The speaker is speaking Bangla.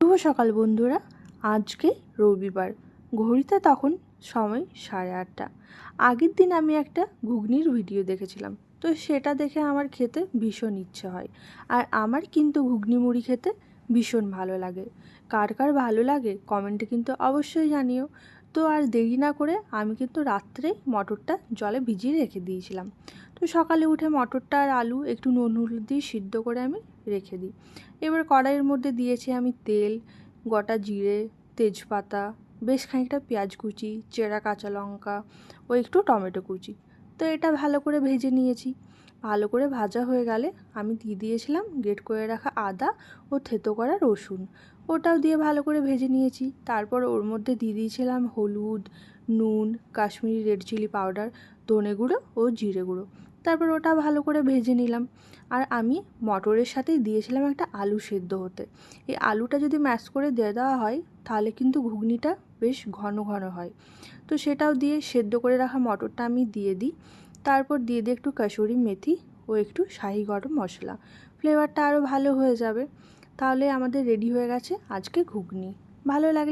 শুভ সকাল বন্ধুরা। আজকে রবিবার, ঘড়িতে তখন সময় 8:30। আগের দিন আমি একটা ঘুগনির ভিডিও দেখেছিলাম, তো সেটা দেখে আমার খেতে ভীষণ ইচ্ছে হয়। আর আমার কিন্তু ঘুগনি মুড়ি খেতে ভীষণ ভালো লাগে। কার কার ভালো লাগে কমেন্টে কিন্তু অবশ্যই জানিও। তো আর দেরি না করে আমি কিন্তু রাত্রে মটরটা জলে ভিজিয়ে রেখে দিয়েছিলাম। তো সকালে উঠে মটরটা আর আলু একটু নুন হলুদ দিয়ে সিদ্ধ করে আমি রেখে দিই। এবার কড়াইয়ের মধ্যে দিয়েছি আমি তেল, গোটা জিরে, তেজপাতা, বেশ খানিকটা পেঁয়াজ কুচি, চেরা কাঁচা লঙ্কা ও একটু টমেটো কুচি। তো এটা ভালো করে ভেজে নিয়েছি। ভালো করে ভাজা হয়ে গেলে আমি দিয়ে দিয়েছিলাম গ্রেট করে রাখা আদা ও থেতো করা রসুন। ওটাও দিয়ে ভালো করে ভেজে নিয়েছি। তারপর ওর মধ্যে দিয়ে দিয়েছিলাম হলুদ, নুন, কাশ্মীরি রেড চিলি পাউডার, ধনে গুঁড়ো ও জিরে গুঁড়ো। তারপর ওটা ভালো করে ভেজে নিলাম। আর আমি মটরের সাথেই দিয়েছিলাম একটা আলু সেদ্ধ হতে। এই আলুটা যদি ম্যাশ করে দিয়ে দেওয়া হয় তাহলে কিন্তু ঘুগনিটা বেশ ঘন ঘন হয়। তো সেটাও দিয়ে সেদ্ধ করে রাখা মটরটা আমি দিয়ে দিই। তারপর দিয়ে দিই একটু কাসুরি মেথি ও একটু শাহি গরম মশলা। ফ্লেভারটা আরও ভালো হয়ে যাবে। তাহলে আমাদের রেডি হয়ে গেছে আজকে ঘুগনি। ভালো লাগলে